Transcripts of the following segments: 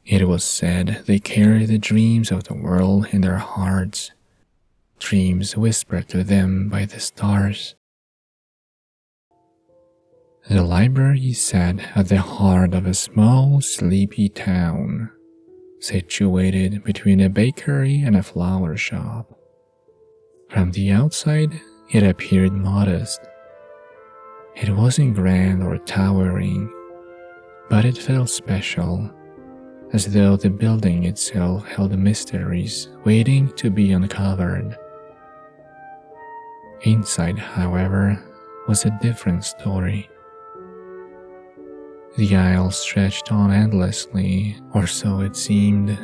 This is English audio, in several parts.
It was said they carry the dreams of the world in their hearts, dreams whispered to them by the stars. The library sat at the heart of a small, sleepy town, situated between a bakery and a flower shop. From the outside, it appeared modest. It wasn't grand or towering, but it felt special, as though the building itself held mysteries waiting to be uncovered. Inside, however, was a different story. The aisle stretched on endlessly, or so it seemed,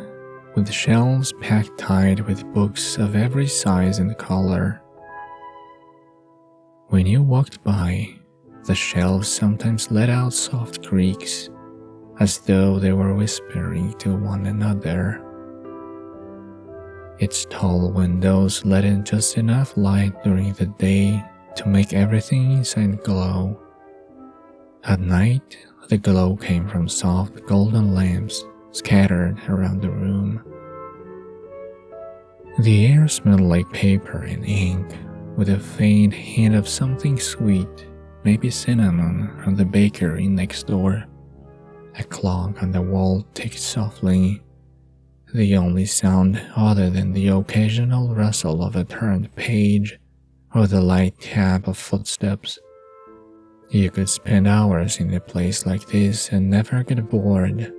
with shelves packed tight with books of every size and color. When you walked by, the shelves sometimes let out soft creaks, as though they were whispering to one another. Its tall windows let in just enough light during the day to make everything inside glow. At night, the glow came from soft golden lamps scattered around the room. The air smelled like paper and ink, with a faint hint of something sweet, maybe cinnamon from the bakery next door. A clock on the wall ticked softly, the only sound other than the occasional rustle of a turned page or the light tap of footsteps. You could spend hours in a place like this and never get bored.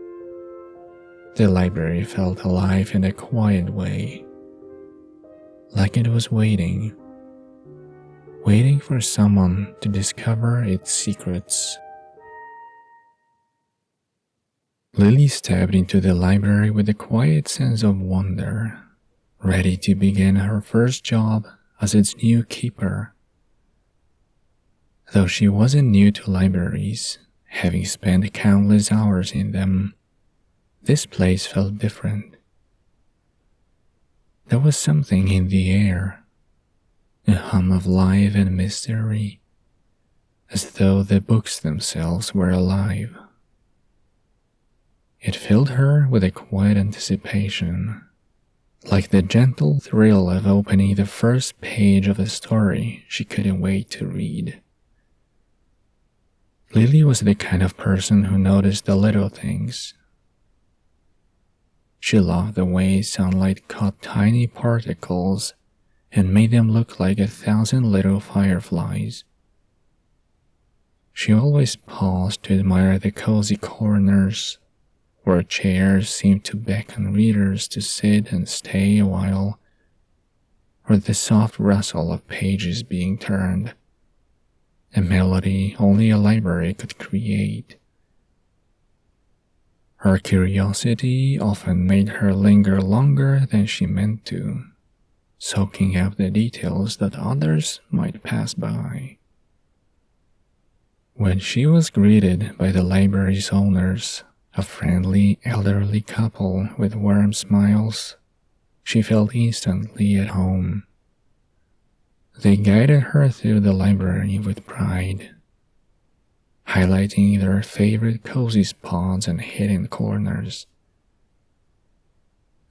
The library felt alive in a quiet way, like it was waiting for someone to discover its secrets. Lily stepped into the library with a quiet sense of wonder, ready to begin her first job as its new keeper. Though she wasn't new to libraries, having spent countless hours in them, this place felt different. There was something in the air, a hum of life and mystery, as though the books themselves were alive. It filled her with a quiet anticipation, like the gentle thrill of opening the first page of a story she couldn't wait to read. Lily was the kind of person who noticed the little things. She loved the way sunlight caught tiny particles and made them look like 1,000 little fireflies. She always paused to admire the cozy corners, where chairs seemed to beckon readers to sit and stay a while, or the soft rustle of pages being turned, a melody only a library could create. Her curiosity often made her linger longer than she meant to, soaking up the details that others might pass by. When she was greeted by the library's owners, a friendly elderly couple with warm smiles, she felt instantly at home. They guided her through the library with pride, highlighting their favorite cozy spots and hidden corners.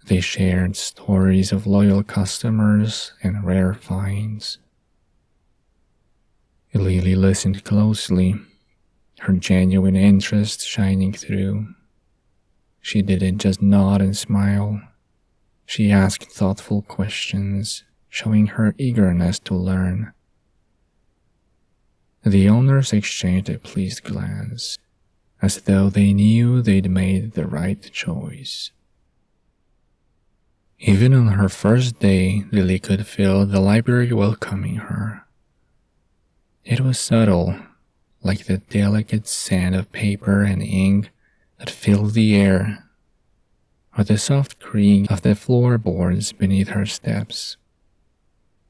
They shared stories of loyal customers and rare finds. Lily listened closely, her genuine interest shining through. She didn't just nod and smile. She asked thoughtful questions, showing her eagerness to learn. The owners exchanged a pleased glance, as though they knew they'd made the right choice. Even on her first day, Lily could feel the library welcoming her. It was subtle, like the delicate scent of paper and ink that filled the air, or the soft creak of the floorboards beneath her steps.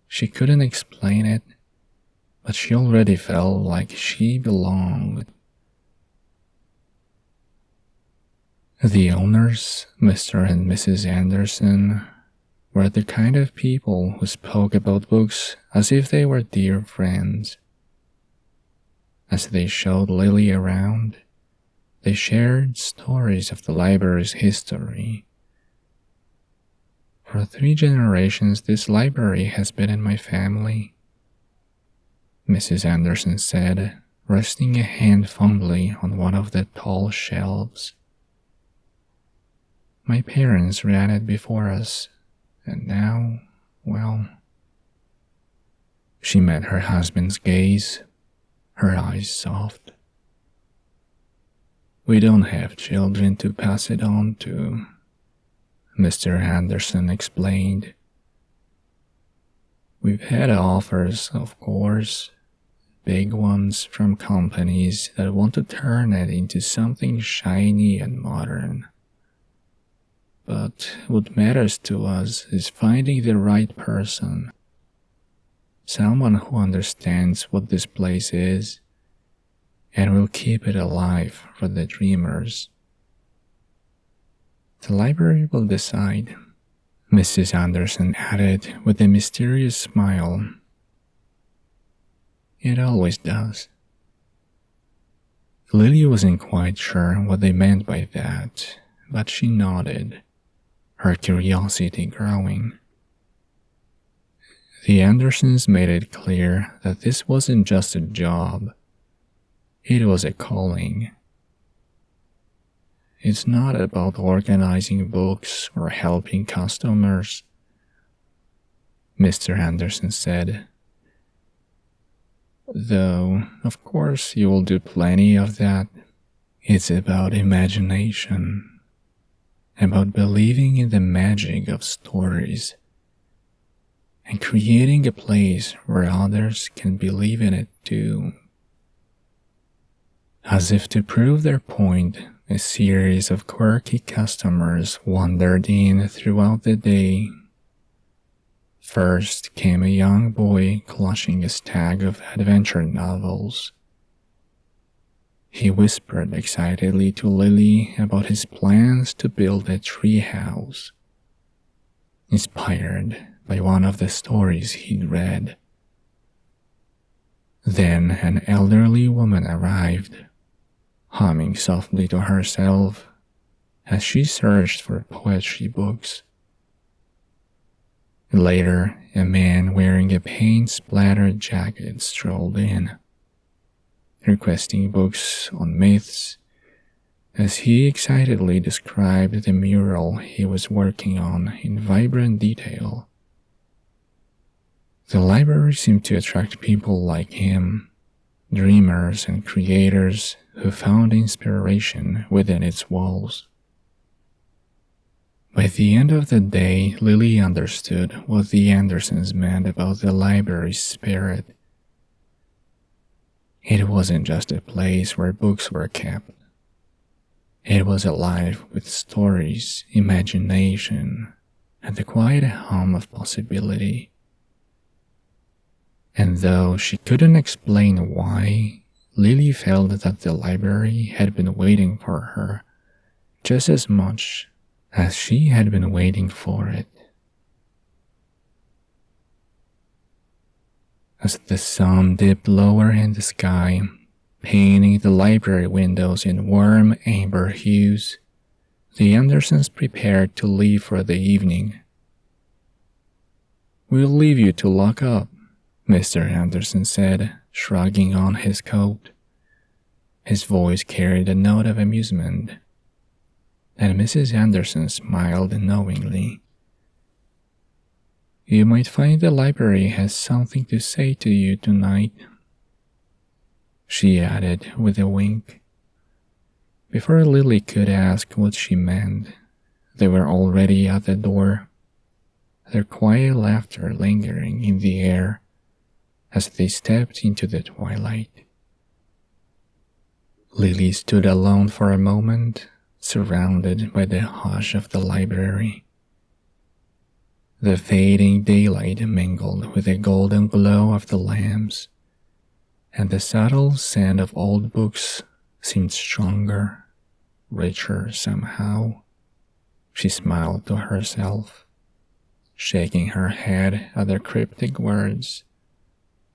She couldn't explain it, but she already felt like she belonged. The owners, Mr. and Mrs. Anderson, were the kind of people who spoke about books as if they were dear friends. As they showed Lily around, They shared stories of the library's history. For 3 generations, this library has been in my family, Mrs. Anderson said, resting a hand fondly on one of the tall shelves. My parents ran it before us, and now, well... She met her husband's gaze, her eyes soft. We don't have children to pass it on to, Mr. Anderson explained. We've had offers, of course, big ones from companies that want to turn it into something shiny and modern. But what matters to us is finding the right person. Someone who understands what this place is and will keep it alive for the dreamers. The library will decide, Mrs. Anderson added with a mysterious smile. It always does. Lily wasn't quite sure what they meant by that, but she nodded, her curiosity growing. The Andersons made it clear that this wasn't just a job. It was a calling. It's not about organizing books or helping customers, Mr. Anderson said. Though, of course, you will do plenty of that. It's about imagination, about believing in the magic of stories, and creating a place where others can believe in it too. As if to prove their point, a series of quirky customers wandered in throughout the day. First came a young boy clutching a stack of adventure novels. He whispered excitedly to Lily about his plans to build a tree house, inspired by one of the stories he'd read. Then an elderly woman arrived, humming softly to herself as she searched for poetry books. Later, a man wearing a paint-splattered jacket strolled in, requesting books on myths as he excitedly described the mural he was working on in vibrant detail. The library seemed to attract people like him, dreamers and creators who found inspiration within its walls. By the end of the day, Lily understood what the Andersons meant about the library's spirit. It wasn't just a place where books were kept. It was alive with stories, imagination, and the quiet hum of possibility. And though she couldn't explain why, Lily felt that the library had been waiting for her just as much as she had been waiting for it. As the sun dipped lower in the sky, painting the library windows in warm amber hues, the Andersons prepared to leave for the evening. "We'll leave you to lock up," Mr. Anderson said, shrugging on his coat. His voice carried a note of amusement, and Mrs. Anderson smiled knowingly. "You might find the library has something to say to you tonight," she added with a wink. Before Lily could ask what she meant, they were already at the door, their quiet laughter lingering in the air as they stepped into the twilight. Lily stood alone for a moment, surrounded by the hush of the library. The fading daylight mingled with the golden glow of the lamps, and the subtle scent of old books seemed stronger, richer somehow. She smiled to herself, shaking her head at the cryptic words,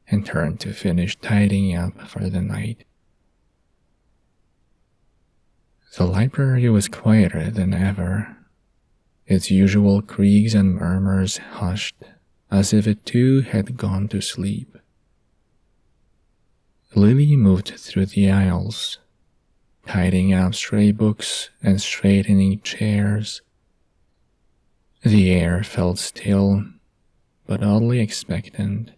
and turned to finish tidying up for the night. The library was quieter than ever, its usual creaks and murmurs hushed as if it too had gone to sleep. Lily moved through the aisles, tidying up stray books and straightening chairs. The air felt still, but oddly expectant,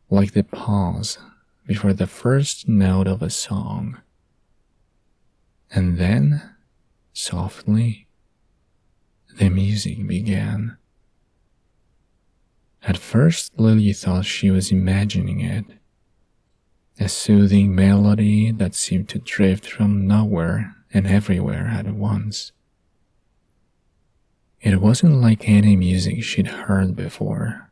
like the pause before the first note of a song. And then, softly, the music began. At first, Lily thought she was imagining it, a soothing melody that seemed to drift from nowhere and everywhere at once. It wasn't like any music she'd heard before.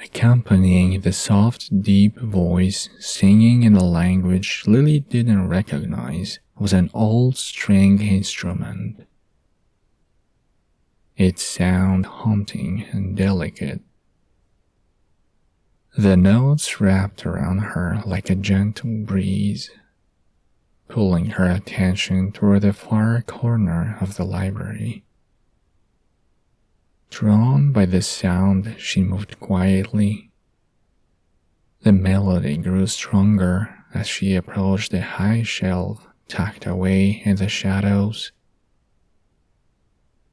Accompanying the soft, deep voice singing in a language Lily didn't recognize was an old string instrument. Its sound haunting and delicate. The notes wrapped around her like a gentle breeze, pulling her attention toward the far corner of the library. Drawn by the sound, she moved quietly. The melody grew stronger as she approached the high shelf tucked away in the shadows.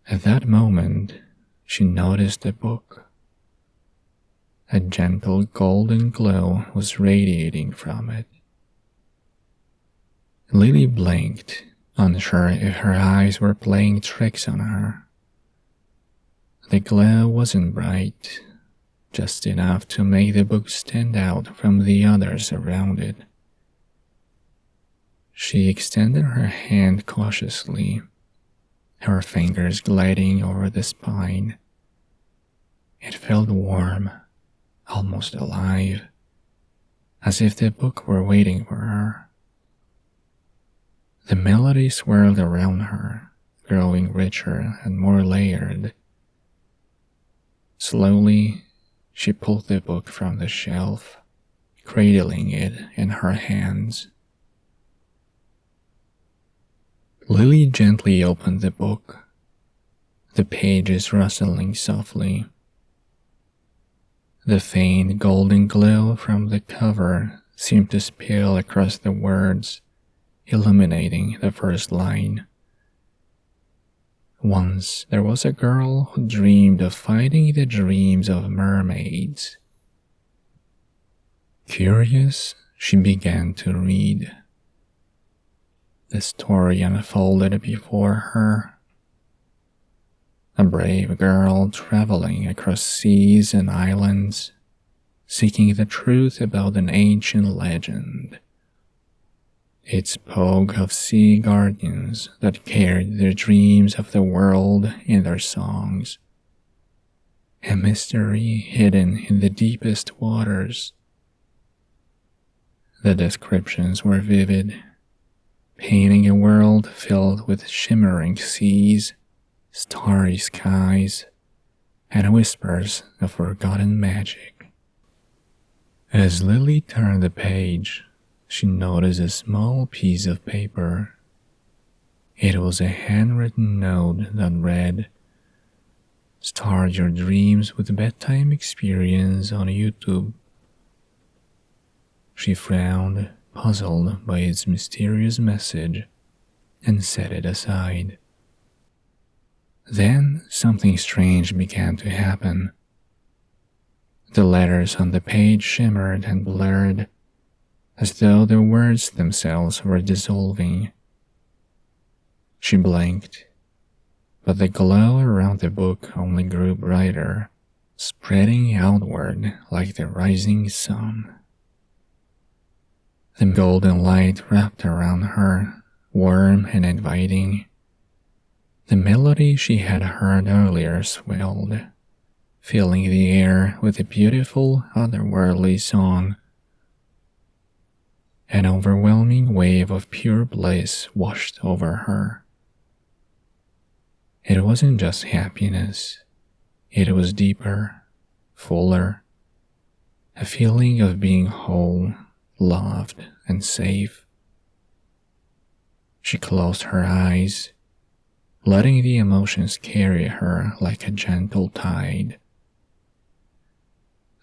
At that moment, she noticed the book. A gentle golden glow was radiating from it. Lily blinked, unsure if her eyes were playing tricks on her. The glow wasn't bright, just enough to make the book stand out from the others around it. She extended her hand cautiously, her fingers gliding over the spine. It felt warm, almost alive, as if the book were waiting for her. The melody swirled around her, growing richer and more layered. Slowly, she pulled the book from the shelf, cradling it in her hands. Lily gently opened the book, the pages rustling softly. The faint golden glow from the cover seemed to spill across the words, illuminating the first line. Once there was a girl who dreamed of fighting the dreams of mermaids. Curious, she began to read. The story unfolded before her. A brave girl traveling across seas and islands, seeking the truth about an ancient legend. It spoke of sea guardians that carried the dreams of the world in their songs. A mystery hidden in the deepest waters. The descriptions were vivid, painting a world filled with shimmering seas, starry skies, and whispers of forgotten magic. As Lily turned the page, she noticed a small piece of paper. It was a handwritten note that read, "Start your dreams with Bedtime experience on YouTube." She frowned, puzzled by its mysterious message, and set it aside. Then something strange began to happen. The letters on the page shimmered and blurred, as though the words themselves were dissolving. She blinked, but the glow around the book only grew brighter, spreading outward like the rising sun. The golden light wrapped around her, warm and inviting. The melody she had heard earlier swelled, filling the air with a beautiful, otherworldly song. An overwhelming wave of pure bliss washed over her. It wasn't just happiness, it was deeper, fuller, a feeling of being whole, loved, and safe. She closed her eyes, letting the emotions carry her like a gentle tide.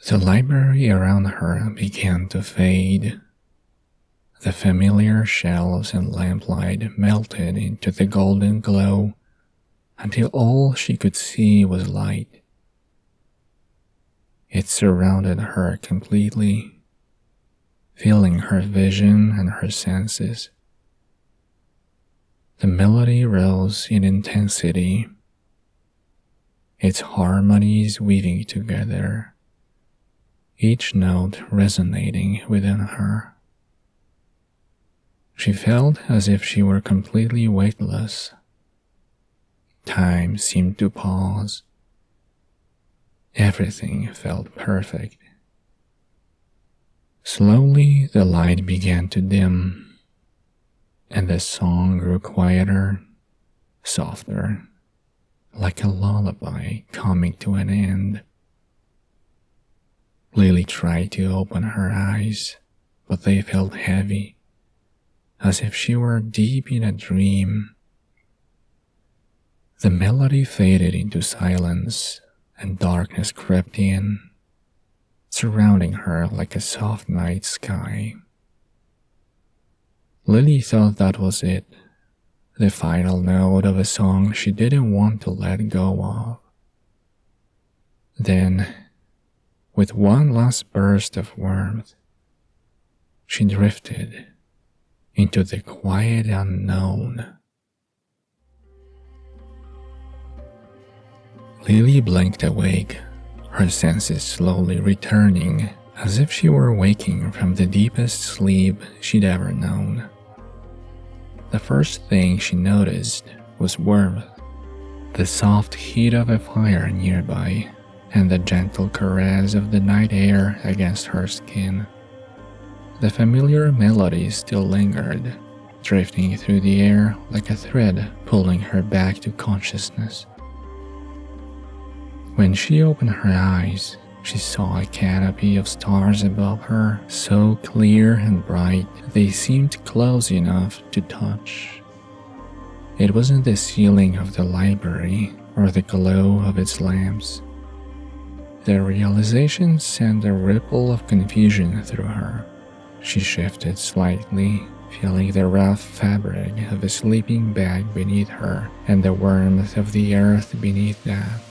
The library around her began to fade. The familiar shelves and lamplight melted into the golden glow until all she could see was light. It surrounded her completely, filling her vision and her senses. The melody rose in intensity, its harmonies weaving together, each note resonating within her. She felt as if she were completely weightless. Time seemed to pause. Everything felt perfect. Slowly, the light began to dim, and the song grew quieter, softer, like a lullaby coming to an end. Lily tried to open her eyes, but they felt heavy, as if she were deep in a dream. The melody faded into silence, and darkness crept in, surrounding her like a soft night sky. Lily thought that was it, the final note of a song she didn't want to let go of. Then, with one last burst of warmth, she drifted into the quiet unknown. Lily blinked awake, her senses slowly returning as if she were waking from the deepest sleep she'd ever known. The first thing she noticed was warmth, the soft heat of a fire nearby, and the gentle caress of the night air against her skin. The familiar melody still lingered, drifting through the air like a thread pulling her back to consciousness. When she opened her eyes, she saw a canopy of stars above her, so clear and bright they seemed close enough to touch. It wasn't the ceiling of the library or the glow of its lamps. The realization sent a ripple of confusion through her. She shifted slightly, feeling the rough fabric of a sleeping bag beneath her and the warmth of the earth beneath that.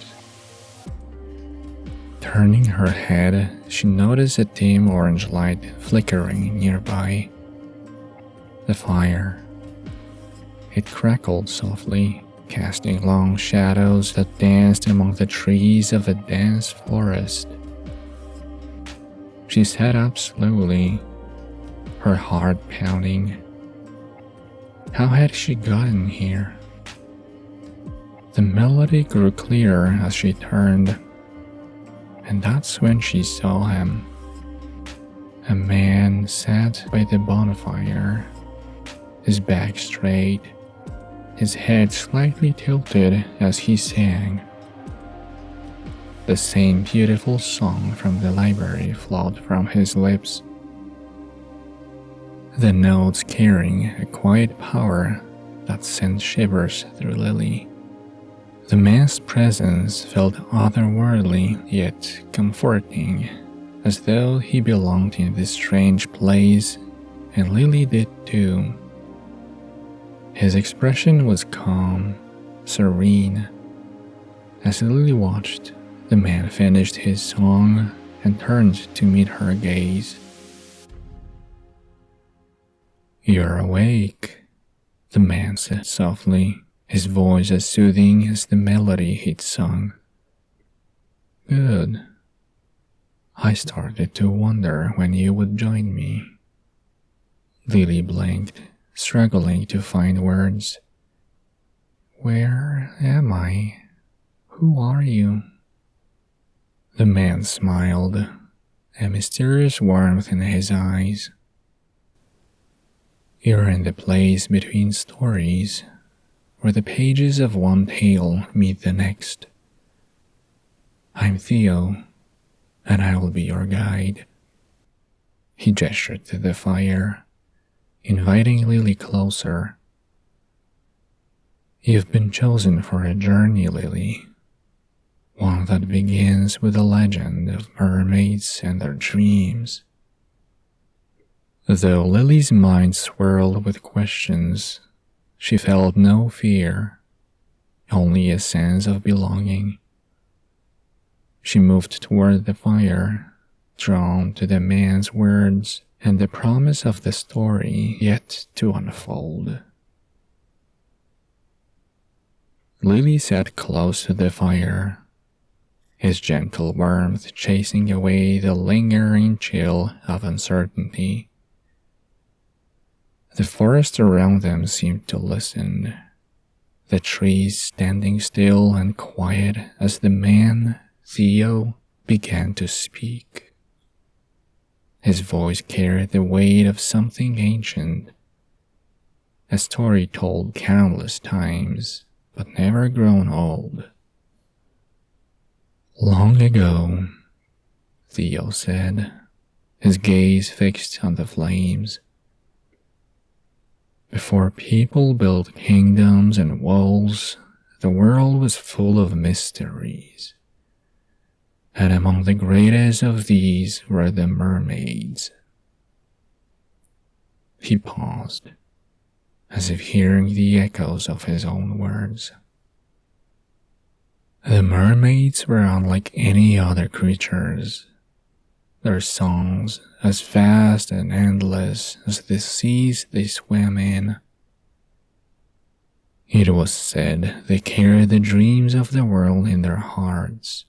Turning her head, she noticed a dim orange light flickering nearby. The fire. It crackled softly, casting long shadows that danced among the trees of a dense forest. She sat up slowly, her heart pounding. How had she gotten here? The melody grew clearer as she turned, and that's when she saw him. A man sat by the bonfire, his back straight, his head slightly tilted as he sang. The same beautiful song from the library flowed from his lips, the notes carrying a quiet power that sent shivers through Lily. The man's presence felt otherworldly yet comforting, as though he belonged in this strange place, and Lily did too. His expression was calm, serene. As Lily watched, the man finished his song and turned to meet her gaze. "You're awake," the man said softly, his voice as soothing as the melody he'd sung. "Good. I started to wonder when you would join me." Lily blinked, struggling to find words. "Where am I? Who are you?" The man smiled, a mysterious warmth in his eyes. "You're in the place between stories, where the pages of one tale meet the next. I'm Theo, and I will be your guide." He gestured to the fire, inviting Lily closer. You've been chosen for a journey, Lily. One that begins with the legend of mermaids and their dreams. Though Lily's mind swirled with questions, she felt no fear, only a sense of belonging. She moved toward the fire, drawn to the man's words and the promise of the story yet to unfold. Lily sat close to the fire, his gentle warmth chasing away the lingering chill of uncertainty. The forest around them seemed to listen, the trees standing still and quiet as the man, Theo, began to speak. His voice carried the weight of something ancient, a story told countless times but never grown old. Long ago, Theo said, his gaze fixed on the flames. Before people built kingdoms and walls, the world was full of mysteries. And among the greatest of these were the mermaids. He paused, as if hearing the echoes of his own words. The mermaids were unlike any other creatures, their songs as vast and endless as the seas they swam in. It was said they carried the dreams of the world in their hearts,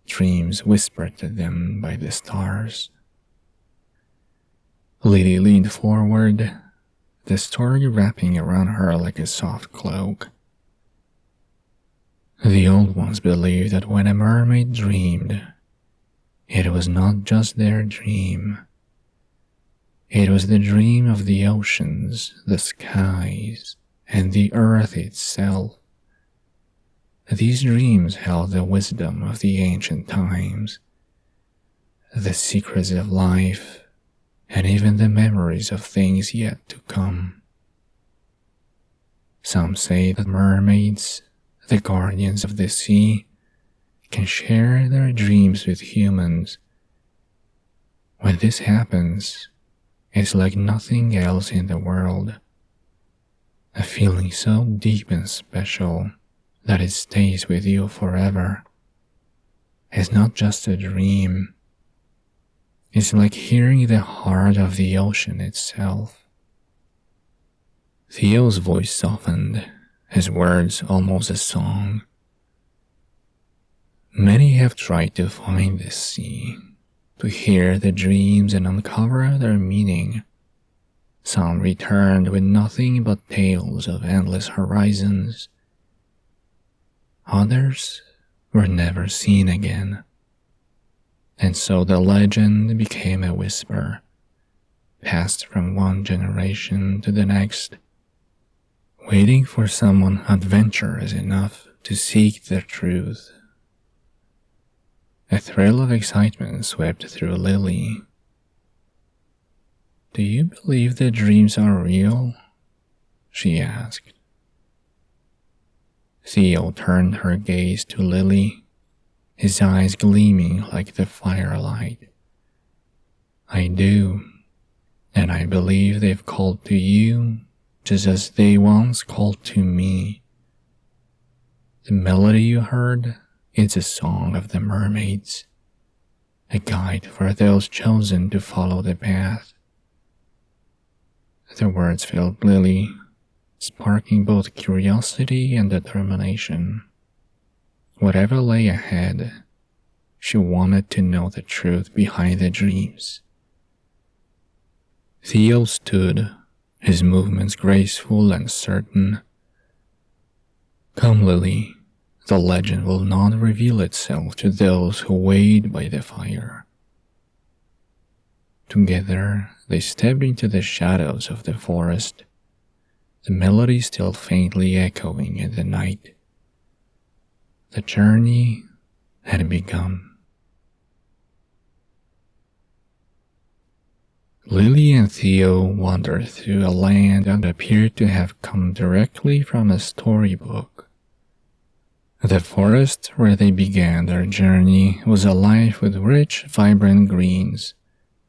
dreams whispered to them by the stars. Lily leaned forward, the story wrapping around her like a soft cloak. The old ones believed that when a mermaid dreamed, it was not just their dream. It was the dream of the oceans, the skies, and the earth itself. These dreams held the wisdom of the ancient times, the secrets of life, and even the memories of things yet to come. Some say that mermaids, the guardians of the sea, can share their dreams with humans. When this happens, it's like nothing else in the world. A feeling so deep and special that it stays with you forever. It's not just a dream. It's like hearing the heart of the ocean itself. Theo's voice softened, his words almost a song. Many have tried to find this sea, to hear the dreams and uncover their meaning. Some returned with nothing but tales of endless horizons. Others were never seen again. And so the legend became a whisper, passed from one generation to the next, waiting for someone adventurous enough to seek the truth. A thrill of excitement swept through Lily. "Do you believe the dreams are real?" she asked. Theo turned her gaze to Lily, his eyes gleaming like the firelight. "I do, and I believe they've called to you just as they once called to me. The melody you heard is a song of the mermaids, a guide for those chosen to follow the path." The words filled Lily, sparking both curiosity and determination. Whatever lay ahead, she wanted to know the truth behind the dreams. Theo stood, his movements graceful and certain. "Come, Lily, the legend will not reveal itself to those who wait by the fire." Together, they stepped into the shadows of the forest, the melody still faintly echoing in the night. The journey had begun. Lily and Theo wandered through a land that appeared to have come directly from a storybook. The forest where they began their journey was alive with rich, vibrant greens,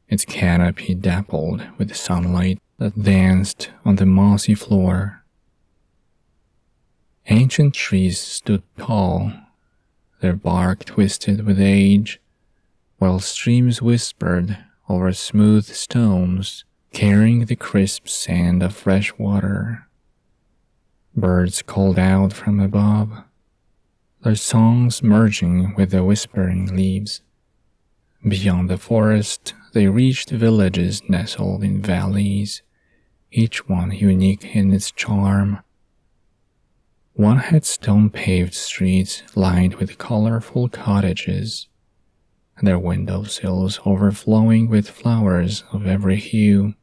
its canopy dappled with sunlight that danced on the mossy floor. Ancient trees stood tall, their bark twisted with age, while streams whispered over smooth stones, carrying the crisp sand of fresh water. Birds called out from above, their songs merging with the whispering leaves. Beyond the forest, they reached villages nestled in valleys, each one unique in its charm. One had stone-paved streets lined with colorful cottages, their windowsills overflowing with flowers of every hue.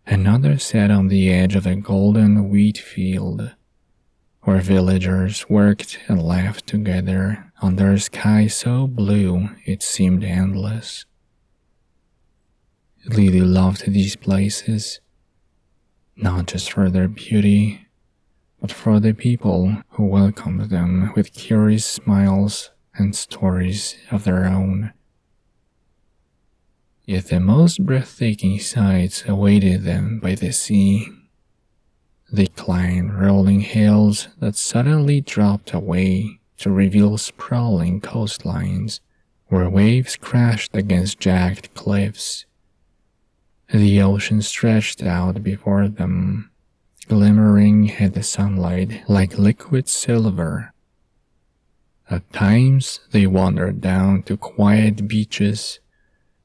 Another sat on the edge of a golden wheat field, where villagers worked and laughed together under a sky so blue it seemed endless. Lily loved these places, not just for their beauty, but for the people who welcomed them with curious smiles and stories of their own. Yet the most breathtaking sights awaited them by the sea. They climbed rolling hills that suddenly dropped away to reveal sprawling coastlines where waves crashed against jagged cliffs. The ocean stretched out before them, glimmering in the sunlight like liquid silver. At times, they wandered down to quiet beaches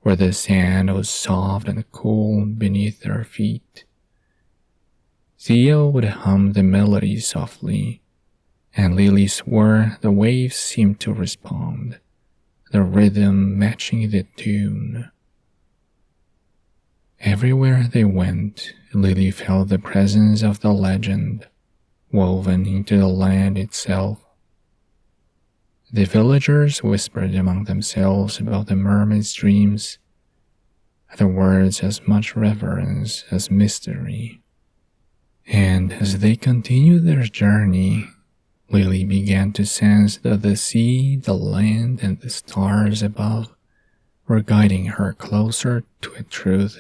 where the sand was soft and cool beneath their feet. Theo would hum the melodies softly, and Lily swore the waves seemed to respond, the rhythm matching the tune. Everywhere they went, Lily felt the presence of the legend, woven into the land itself. The villagers whispered among themselves about the Mermaids' Dreams, the words as much reverence as mystery. And as they continued their journey, Lily began to sense that the sea, the land, and the stars above were guiding her closer to a truth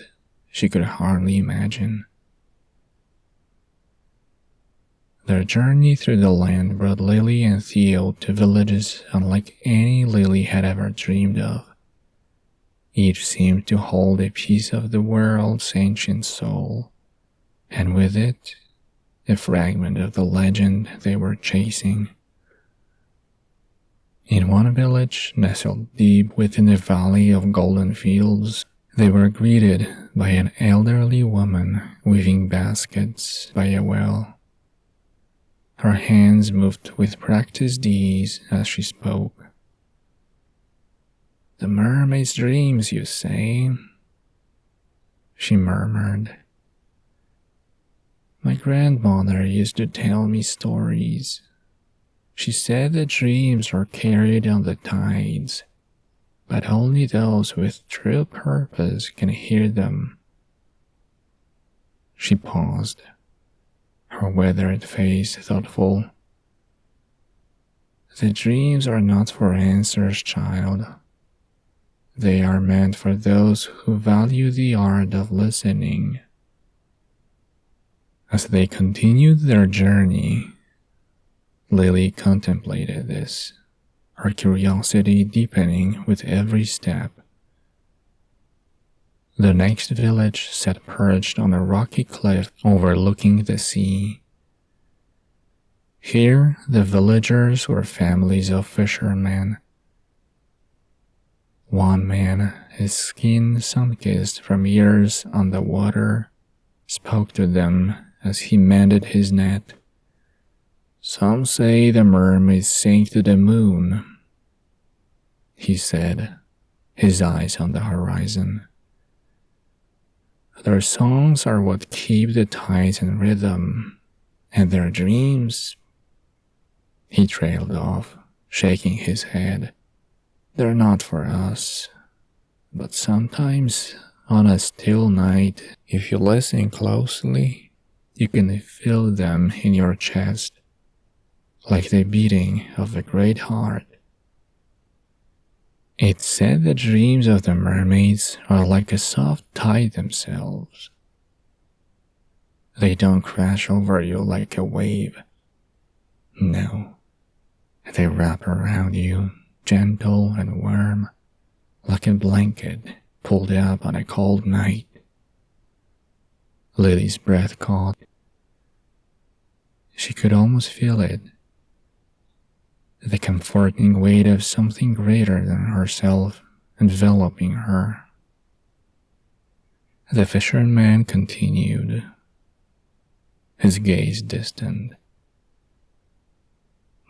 she could hardly imagine. Their journey through the land brought Lily and Theo to villages unlike any Lily had ever dreamed of. Each seemed to hold a piece of the world's ancient soul, and with it, a fragment of the legend they were chasing. In one village, nestled deep within a valley of golden fields, they were greeted by an elderly woman weaving baskets by a well. Her hands moved with practiced ease as she spoke. "The Mermaid's Dreams, you say?" she murmured. "My grandmother used to tell me stories. She said the dreams are carried on the tides, but only those with true purpose can hear them." She paused, her weathered face thoughtful. "The dreams are not for answers, child. They are meant for those who value the art of listening." As they continued their journey, Lily contemplated this, her curiosity deepening with every step. The next village sat perched on a rocky cliff overlooking the sea. Here, the villagers were families of fishermen. One man, his skin sun-kissed from years on the water, spoke to them as he mended his net. "Some say the mermaids sink to the moon," he said, his eyes on the horizon. "Their songs are what keep the tides in rhythm, and their dreams—" He trailed off, shaking his head. "They're not for us, but sometimes On a still night, if you listen closely, you can feel them in your chest, like the beating of a great heart. It's said the dreams of the mermaids are like a soft tide themselves. They don't crash over you like a wave. No, they wrap around you, gentle and warm, like a blanket pulled up on a cold night. Lily's breath caught. She could almost feel it. The comforting weight of something greater than herself enveloping her. The fisherman continued, his gaze distant.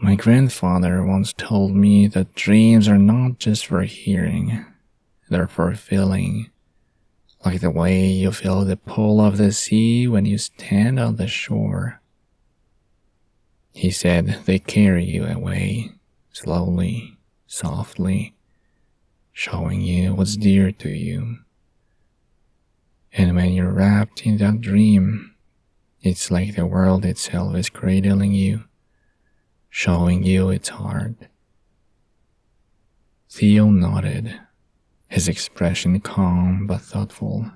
My grandfather once told me that dreams are not just for hearing, they're for feeling, like the way you feel the pull of the sea when you stand on the shore. He said they carry you away, slowly, softly, showing you what's dear to you. And when you're wrapped in that dream, it's like the world itself is cradling you, showing you its heart. Theo nodded, his expression calm but thoughtful.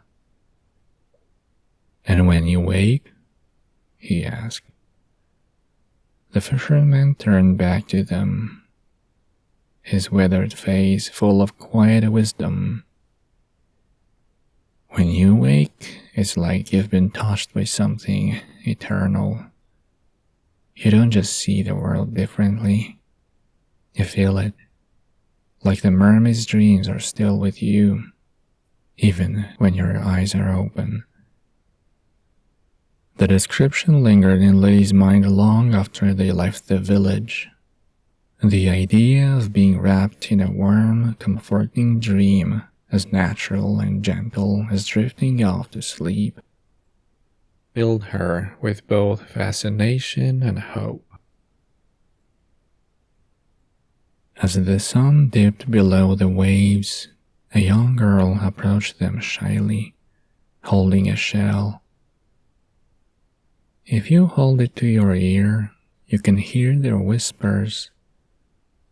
And when you wake? He asked. The fisherman turned back to them, his weathered face full of quiet wisdom. When you wake, it's like you've been touched by something eternal. You don't just see the world differently, you feel it, like the mermaid's dreams are still with you, even when your eyes are open. The description lingered in Lily's mind long after they left the village. The idea of being wrapped in a warm, comforting dream, as natural and gentle as drifting off to sleep, filled her with both fascination and hope. As the sun dipped below the waves, a young girl approached them shyly, holding a shell. If you hold it to your ear, you can hear their whispers,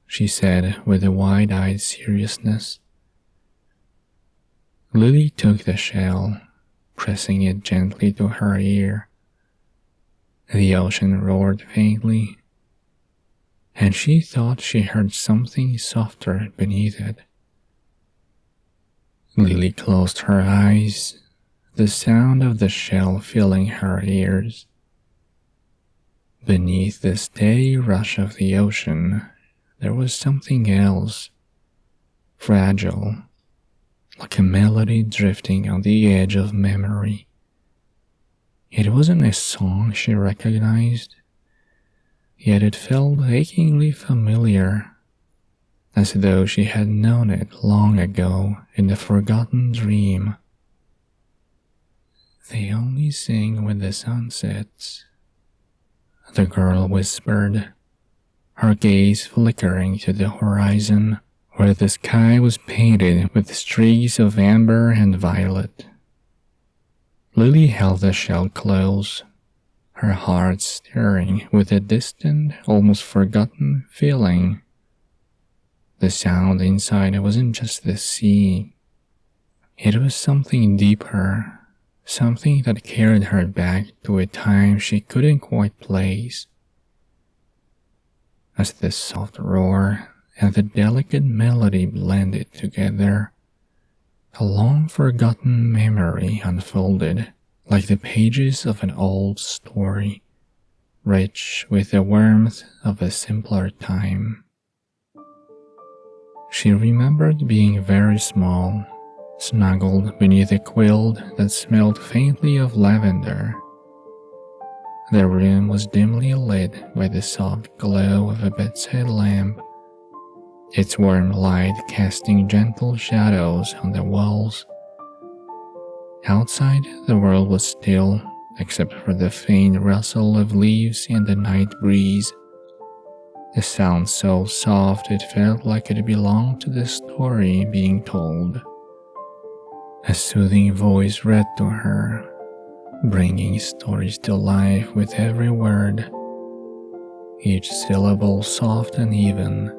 she said with a wide-eyed seriousness. Lily took the shell, pressing it gently to her ear. The ocean roared faintly, and she thought she heard something softer beneath it. Lily closed her eyes, the sound of the shell filling her ears. Beneath the steady rush of the ocean, there was something else, fragile, like a melody drifting on the edge of memory. It wasn't a song she recognized, yet it felt achingly familiar, as though she had known it long ago in a forgotten dream. They only sing when the sun sets, the girl whispered, her gaze flickering to the horizon, where the sky was painted with streaks of amber and violet. Lily held the shell close, her heart stirring with a distant, almost forgotten feeling. The sound inside wasn't just the sea. It was something deeper, something that carried her back to a time she couldn't quite place. As the soft roar and the delicate melody blended together, a long-forgotten memory unfolded like the pages of an old story, rich with the warmth of a simpler time. She remembered being very small, snuggled beneath a quilt that smelled faintly of lavender. The room was dimly lit by the soft glow of a bedside lamp, its warm light casting gentle shadows on the walls. Outside, the world was still, except for the faint rustle of leaves in the night breeze. The sound so soft it felt like it belonged to the story being told. A soothing voice read to her, bringing stories to life with every word, each syllable soft and even.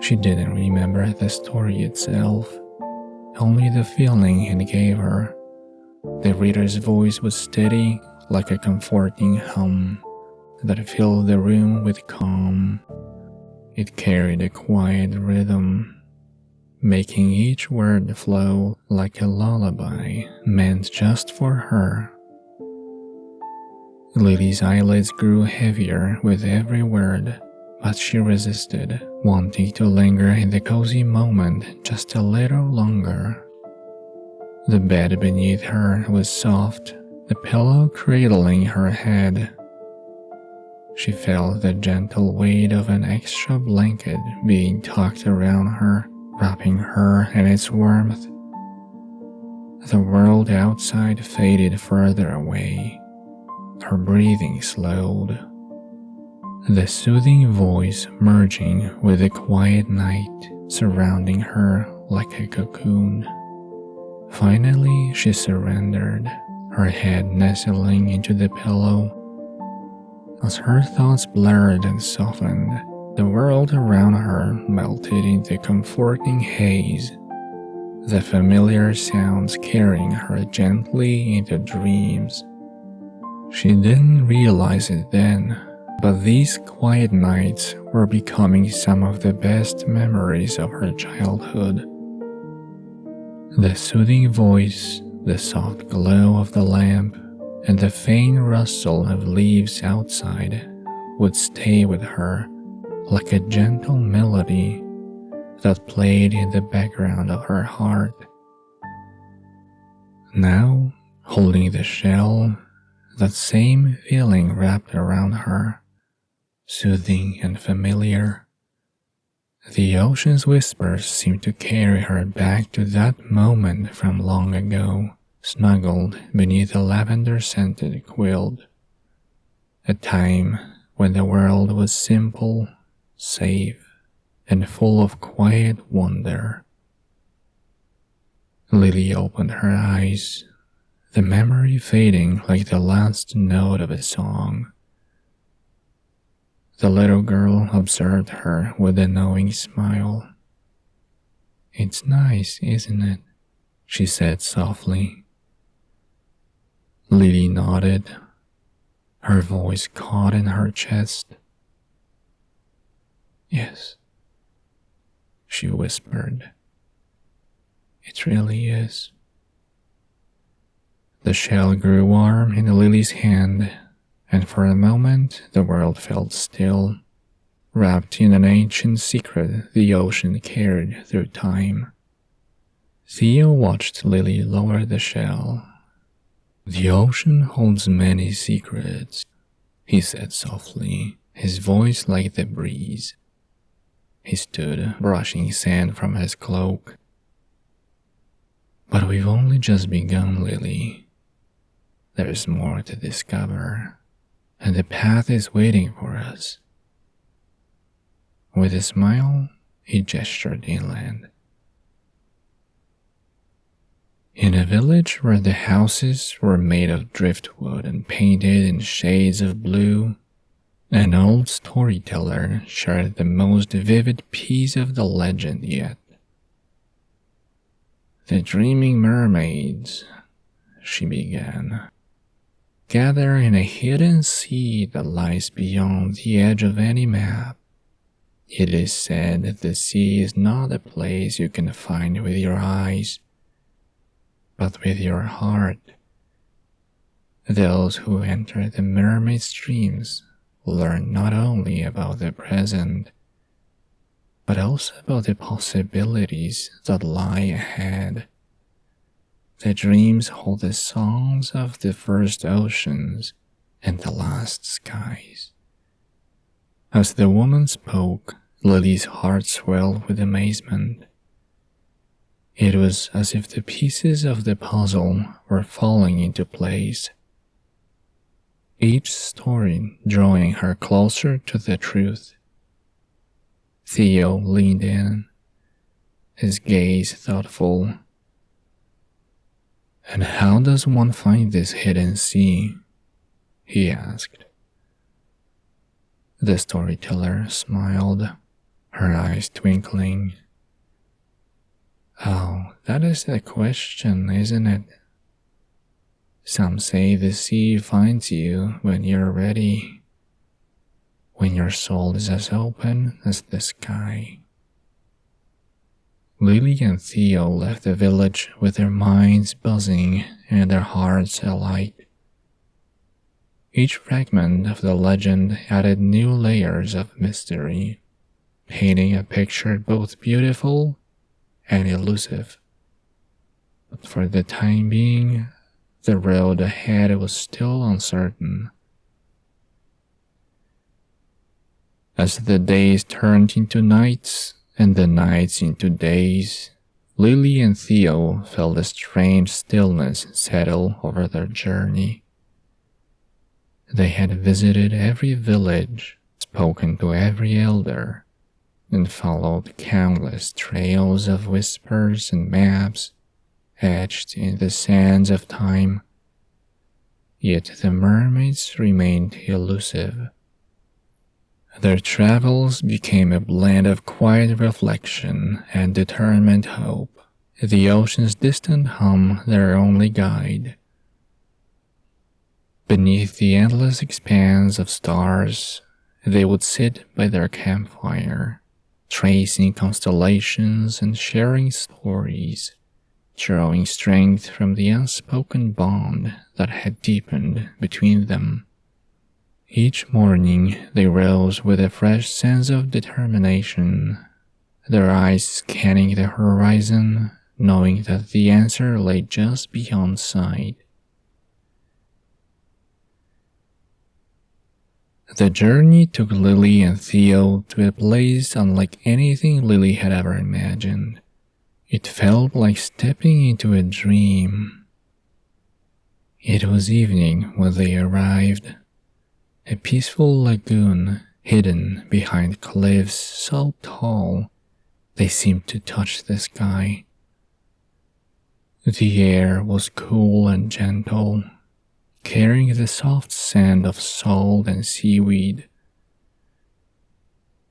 She didn't remember the story itself, only the feeling it gave her. The reader's voice was steady, like a comforting hum that filled the room with calm. It carried a quiet rhythm, making each word flow like a lullaby meant just for her. Lily's eyelids grew heavier with every word, but she resisted, wanting to linger in the cozy moment just a little longer. The bed beneath her was soft, the pillow cradling her head. She felt the gentle weight of an extra blanket being tucked around her, wrapping her in its warmth. The world outside faded further away. Her breathing slowed, the soothing voice merging with the quiet night surrounding her like a cocoon. Finally, she surrendered, her head nestling into the pillow. As her thoughts blurred and softened, the world around her melted into comforting haze, the familiar sounds carrying her gently into dreams. She didn't realize it then, but these quiet nights were becoming some of the best memories of her childhood. The soothing voice, the soft glow of the lamp, and the faint rustle of leaves outside would stay with her like a gentle melody that played in the background of her heart. Now, holding the shell, that same feeling wrapped around her, soothing and familiar. The ocean's whispers seemed to carry her back to that moment from long ago, snuggled beneath a lavender-scented quilt. A time when the world was simple, safe, and full of quiet wonder. Lily opened her eyes, the memory fading like the last note of a song. The little girl observed her with a knowing smile. "It's nice, isn't it?" she said softly. Lily nodded, her voice caught in her chest. "Yes," she whispered. "It really is." The shell grew warm in Lily's hand, and for a moment the world felt still, wrapped in an ancient secret the ocean carried through time. Theo watched Lily lower the shell. "The ocean holds many secrets," he said softly, his voice like the breeze. He stood, brushing sand from his cloak. "But we've only just begun, Lily. There's more to discover, and the path is waiting for us." With a smile, he gestured inland. In a village where the houses were made of driftwood and painted in shades of blue, an old storyteller shared the most vivid piece of the legend yet. "The dreaming mermaids," she began, "gather in a hidden sea that lies beyond the edge of any map. It is said that the sea is not a place you can find with your eyes, but with your heart. Those who enter the Mermaids Dreams learn not only about the present, but also about the possibilities that lie ahead. The dreams hold the songs of the first oceans and the last skies." As the woman spoke, Lily's heart swelled with amazement. It was as if the pieces of the puzzle were falling into place, each story drawing her closer to the truth. Theo leaned in, his gaze thoughtful. And how does one find this hidden sea? He asked. The storyteller smiled, her eyes twinkling. Oh, that is the question, isn't it? Some say the sea finds you when you're ready, when your soul is as open as the sky. Lily and Theo left the village with their minds buzzing and their hearts alight. Each fragment of the legend added new layers of mystery, painting a picture both beautiful and elusive. But for the time being, the road ahead was still uncertain. As the days turned into nights and the nights into days, Lily and Theo felt a strange stillness settle over their journey. They had visited every village, spoken to every elder, and followed countless trails of whispers and maps etched in the sands of time. Yet the mermaids remained elusive. Their travels became a blend of quiet reflection and determined hope, the ocean's distant hum their only guide. Beneath the endless expanse of stars, they would sit by their campfire, tracing constellations and sharing stories, drawing strength from the unspoken bond that had deepened between them. Each morning they rose with a fresh sense of determination, their eyes scanning the horizon, knowing that the answer lay just beyond sight. The journey took Lily and Theo to a place unlike anything Lily had ever imagined. It felt like stepping into a dream. It was evening when they arrived. A peaceful lagoon hidden behind cliffs so tall they seemed to touch the sky. The air was cool and gentle, carrying the soft scent of salt and seaweed.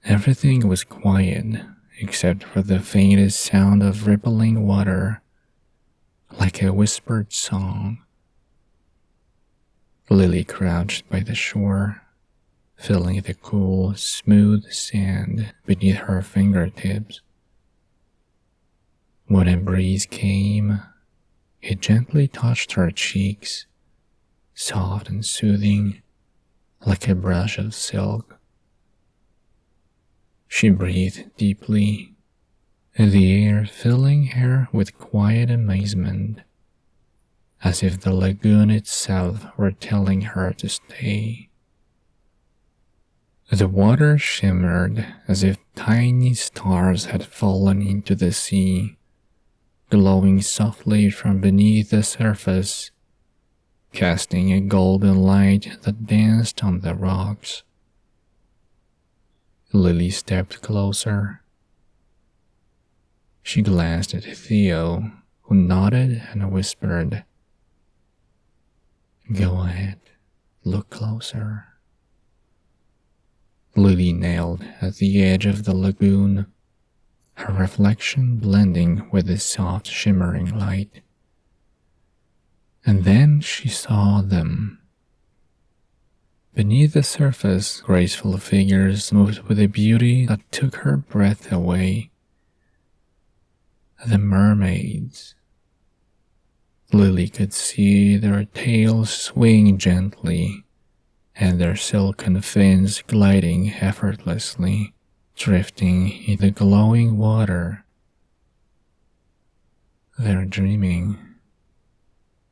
Everything was quiet except for the faintest sound of rippling water, like a whispered song. Lily crouched by the shore, feeling the cool, smooth sand beneath her fingertips. When a breeze came, it gently touched her cheeks, soft and soothing, like a brush of silk. She breathed deeply, the air filling her with quiet amazement, as if the lagoon itself were telling her to stay. The water shimmered as if tiny stars had fallen into the sea, glowing softly from beneath the surface, casting a golden light that danced on the rocks. Lily stepped closer. She glanced at Theo, who nodded and whispered, "Go ahead, look closer." Lily knelt at the edge of the lagoon, her reflection blending with the soft shimmering light. And then she saw them. Beneath the surface, graceful figures moved with a beauty that took her breath away. The mermaids. Lily could see their tails swing gently, and their silken fins gliding effortlessly, drifting in the glowing water. "They're dreaming,"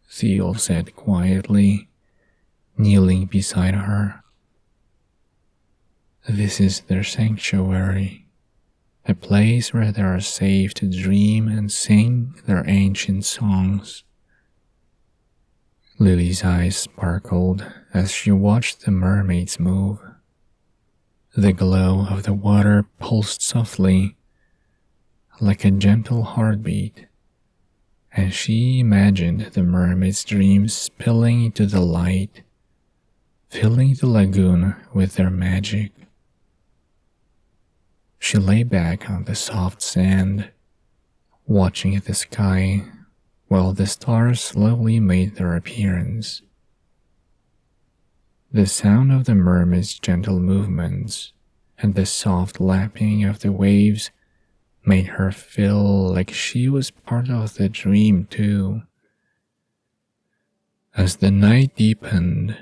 Theo said quietly, kneeling beside her. "This is their sanctuary, a place where they are safe to dream and sing their ancient songs." Lily's eyes sparkled as she watched the mermaids move. The glow of the water pulsed softly, like a gentle heartbeat, and she imagined the mermaid's dreams spilling into the light, filling the lagoon with their magic. She lay back on the soft sand, watching the sky while the stars slowly made their appearance. The sound of the mermaid's gentle movements and the soft lapping of the waves made her feel like she was part of the dream too. As the night deepened,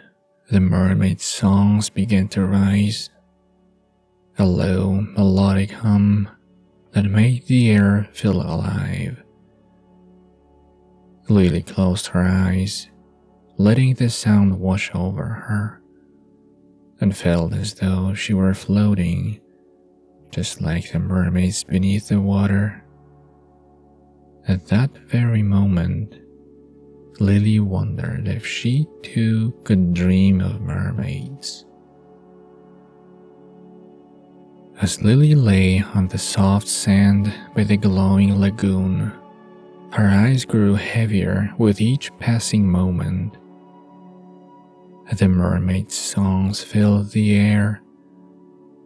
the mermaid's songs began to rise, a low melodic hum that made the air feel alive. Lily closed her eyes, letting the sound wash over her, and felt as though she were floating, just like the mermaids beneath the water. At that very moment, Lily wondered if she too could dream of mermaids. As Lily lay on the soft sand by the glowing lagoon, her eyes grew heavier with each passing moment. The mermaid's songs filled the air,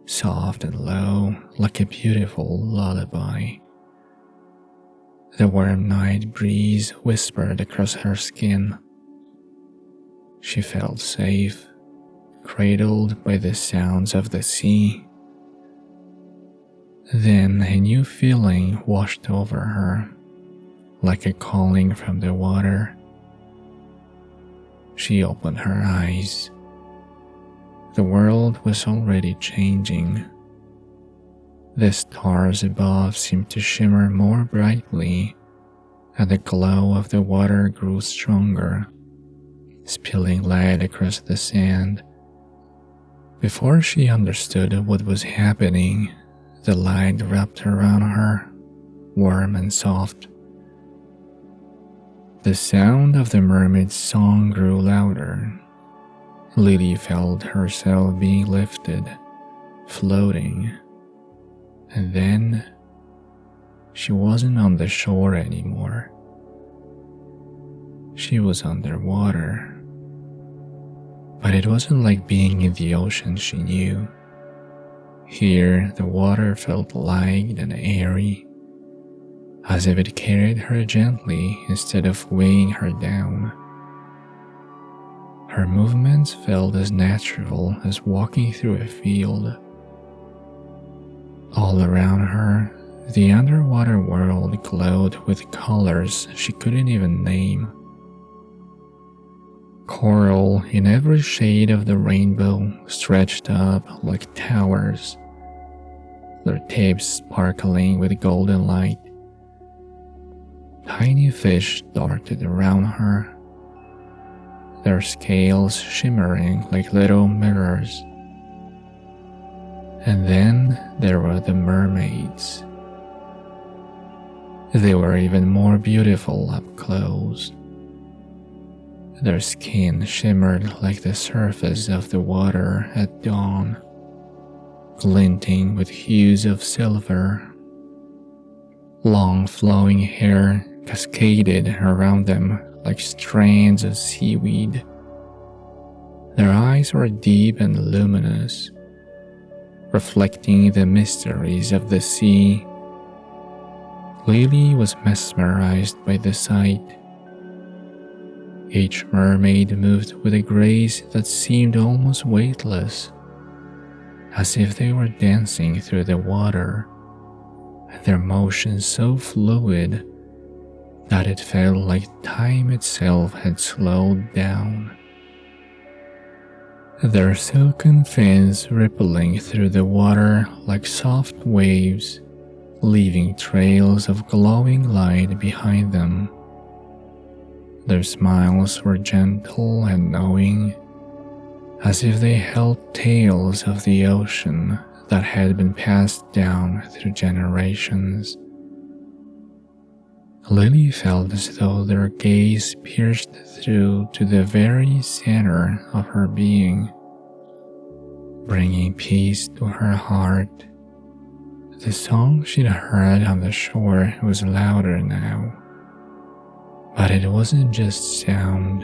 soft and low like a beautiful lullaby. The warm night breeze whispered across her skin. She felt safe, cradled by the sounds of the sea. Then a new feeling washed over her, like a calling from the water. She opened her eyes. The world was already changing. The stars above seemed to shimmer more brightly, and the glow of the water grew stronger, spilling light across the sand. Before she understood what was happening, the light wrapped around her, warm and soft. The sound of the mermaid's song grew louder. Lily felt herself being lifted, floating, and then she wasn't on the shore anymore. She was underwater, but it wasn't like being in the ocean she knew. Here, the water felt light and airy, as if it carried her gently instead of weighing her down. Her movements felt as natural as walking through a field. All around her, the underwater world glowed with colors she couldn't even name. Coral in every shade of the rainbow stretched up like towers, their tips sparkling with golden light. Tiny fish darted around her, their scales shimmering like little mirrors. And then there were the mermaids. They were even more beautiful up close. Their skin shimmered like the surface of the water at dawn, glinting with hues of silver. Long flowing hair cascaded around them like strands of seaweed. Their eyes were deep and luminous, reflecting the mysteries of the sea. Lily was mesmerized by the sight. Each mermaid moved with a grace that seemed almost weightless, as if they were dancing through the water, their motions so fluid that it felt like time itself had slowed down. Their silken fins rippling through the water like soft waves, leaving trails of glowing light behind them. Their smiles were gentle and knowing, as if they held tales of the ocean that had been passed down through generations. Lily felt as though their gaze pierced through to the very center of her being, bringing peace to her heart. The song she'd heard on the shore was louder now, But it wasn't just sound,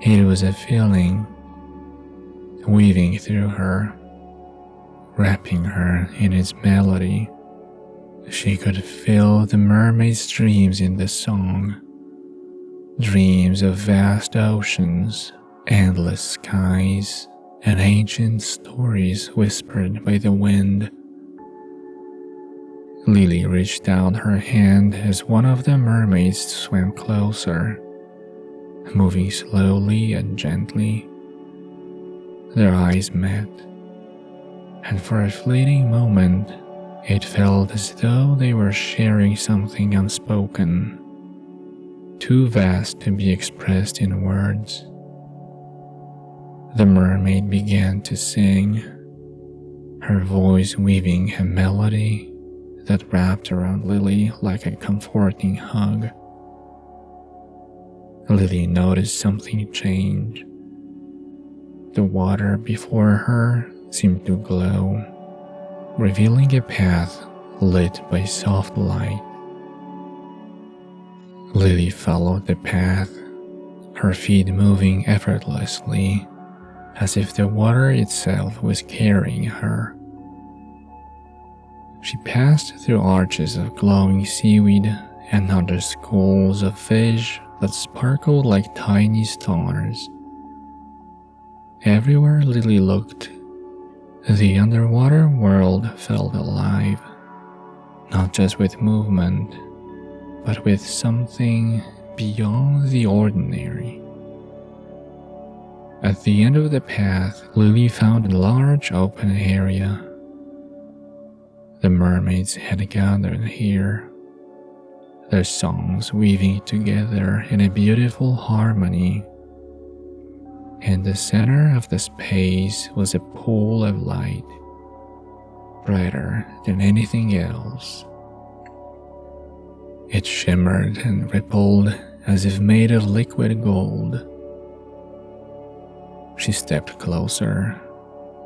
it was a feeling weaving through her, wrapping her in its melody. She could feel the mermaid's dreams in the song, dreams of vast oceans, endless skies, and ancient stories whispered by the wind. Lily reached out her hand as one of the mermaids swam closer, moving slowly and gently. Their eyes met, and for a fleeting moment, it felt as though they were sharing something unspoken, too vast to be expressed in words. The mermaid began to sing, her voice weaving a melody that wrapped around Lily like a comforting hug. Lily noticed something change. The water before her seemed to glow, revealing a path lit by soft light. Lily followed the path, her feet moving effortlessly, as if the water itself was carrying her. She passed through arches of glowing seaweed and under schools of fish that sparkled like tiny stars. Everywhere Lily looked, the underwater world felt alive, not just with movement, but with something beyond the ordinary. At the end of the path, Lily found a large open area. The mermaids had gathered here, their songs weaving together in a beautiful harmony. In the center of the space was a pool of light, brighter than anything else. It shimmered and rippled as if made of liquid gold. She stepped closer,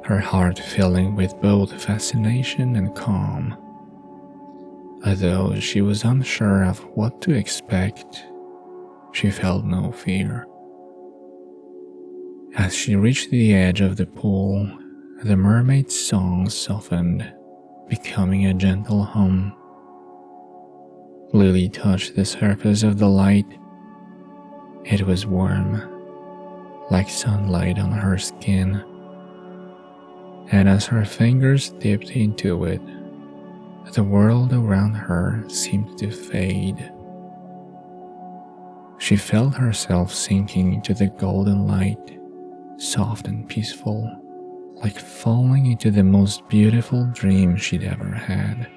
her heart filling with both fascination and calm. Although she was unsure of what to expect, she felt no fear. As she reached the edge of the pool, the mermaid's song softened, becoming a gentle hum. Lily touched the surface of the light. It was warm, like sunlight on her skin. And as her fingers dipped into it, the world around her seemed to fade. She felt herself sinking into the golden light, soft and peaceful, like falling into the most beautiful dream she'd ever had.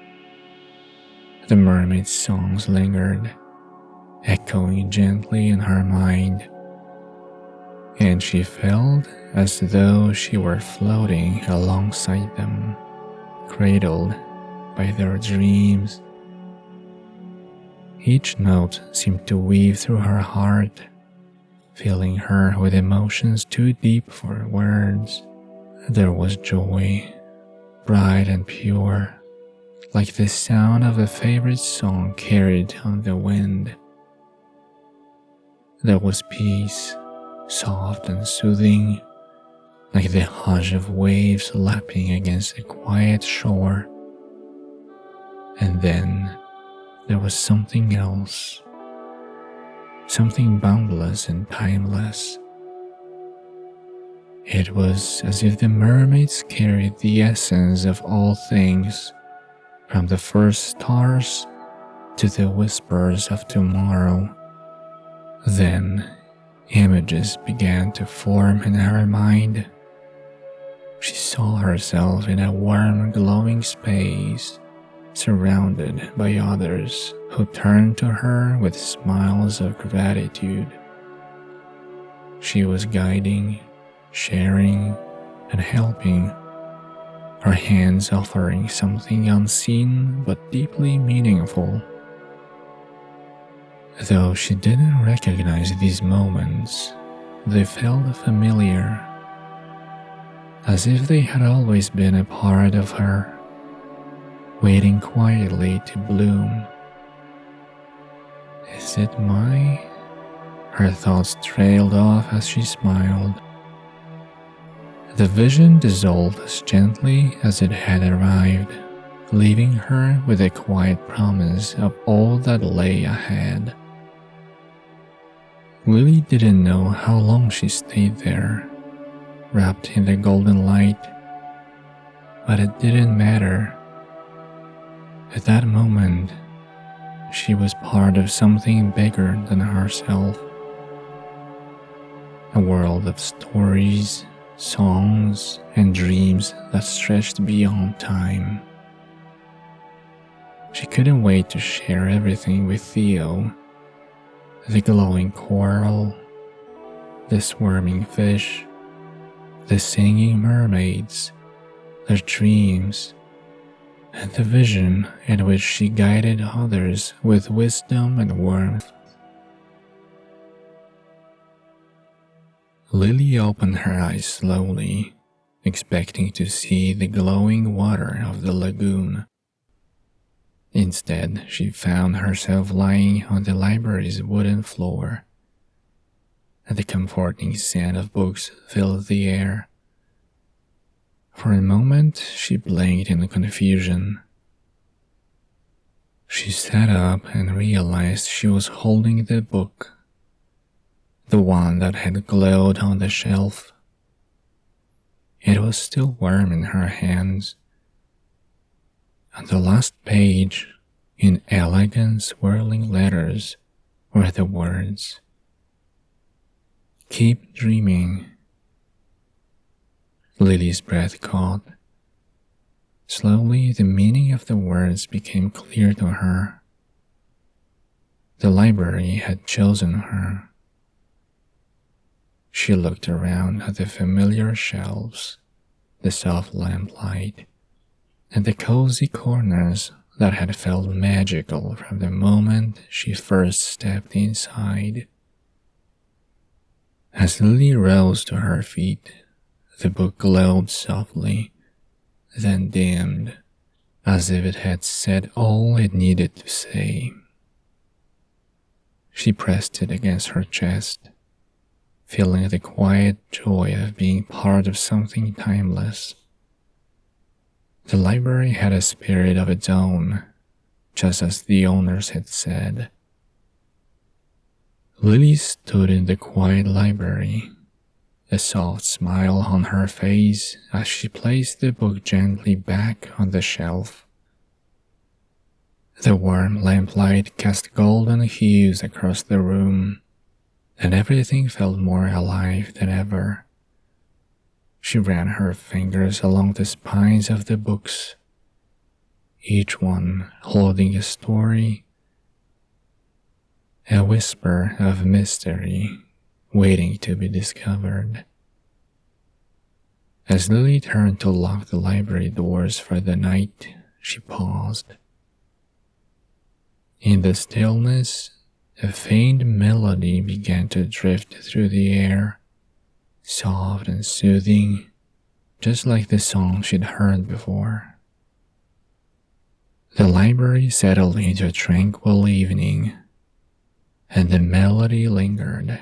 The mermaid's songs lingered, echoing gently in her mind, and she felt as though she were floating alongside them, cradled by their dreams. Each note seemed to weave through her heart, filling her with emotions too deep for words. There was joy, bright and pure, like the sound of a favorite song carried on the wind. There was peace, soft and soothing, like the hush of waves lapping against a quiet shore. And then there was something else, something boundless and timeless. It was as if the mermaids carried the essence of all things, from the first stars to the whispers of tomorrow. Then images began to form in her mind. She saw herself in a warm, glowing space, surrounded by others who turned to her with smiles of gratitude. She was guiding, sharing, and helping, her hands offering something unseen but deeply meaningful. Though she didn't recognize these moments, they felt familiar, as if they had always been a part of her, waiting quietly to bloom. Is it my? Her thoughts trailed off as she smiled. The vision dissolved as gently as it had arrived, leaving her with a quiet promise of all that lay ahead. Lily didn't know how long she stayed there, wrapped in the golden light, but it didn't matter. At that moment, she was part of something bigger than herself. A world of stories, songs, and dreams that stretched beyond time. She couldn't wait to share everything with Theo. The glowing coral, the swarming fish, the singing mermaids, their dreams, and the vision in which she guided others with wisdom and warmth. Lily opened her eyes slowly, expecting to see the glowing water of the lagoon. Instead, she found herself lying on the library's wooden floor. The comforting scent of books filled the air. For a moment, she blinked in confusion. She sat up and realized she was holding the book, the one that had glowed on the shelf. It was still warm in her hands. On the last page, in elegant swirling letters, were the words, "Keep dreaming." Lily's breath caught. Slowly, the meaning of the words became clear to her. The library had chosen her. She looked around at the familiar shelves, the soft lamplight, and the cozy corners that had felt magical from the moment she first stepped inside. As Lily rose to her feet, the book glowed softly, then dimmed, as if it had said all it needed to say. She pressed it against her chest, feeling the quiet joy of being part of something timeless. The library had a spirit of its own, just as the owners had said. Lily stood in the quiet library, a soft smile on her face as she placed the book gently back on the shelf. The warm lamplight cast golden hues across the room, and everything felt more alive than ever. She ran her fingers along the spines of the books, each one holding a story, a whisper of mystery waiting to be discovered. As Lily turned to lock the library doors for the night, she paused. In the stillness, a faint melody began to drift through the air, soft and soothing, just like the song she'd heard before. The library settled into a tranquil evening, and the melody lingered,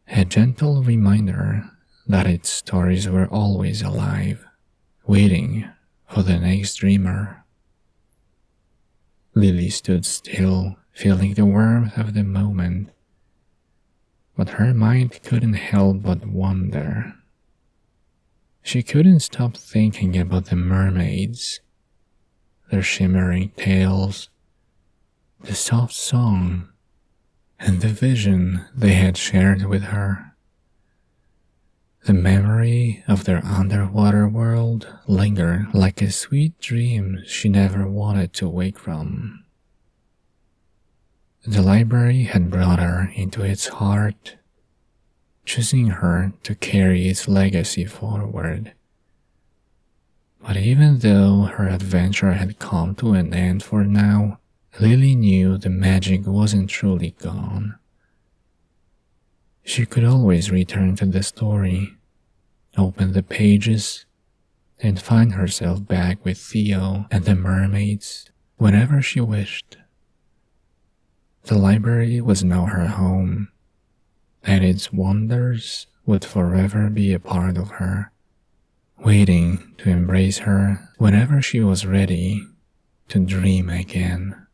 a gentle reminder that its stories were always alive, waiting for the next dreamer. Lily stood still, feeling the warmth of the moment, but her mind couldn't help but wonder. She couldn't stop thinking about the mermaids, their shimmering tails, the soft song, and the vision they had shared with her. The memory of their underwater world lingered like a sweet dream she never wanted to wake from. The library had brought her into its heart, choosing her to carry its legacy forward. But even though her adventure had come to an end for now, Lily knew the magic wasn't truly gone. She could always return to the story, open the pages, and find herself back with Theo and the mermaids whenever she wished. The library was now her home, and its wonders would forever be a part of her, waiting to embrace her whenever she was ready to dream again.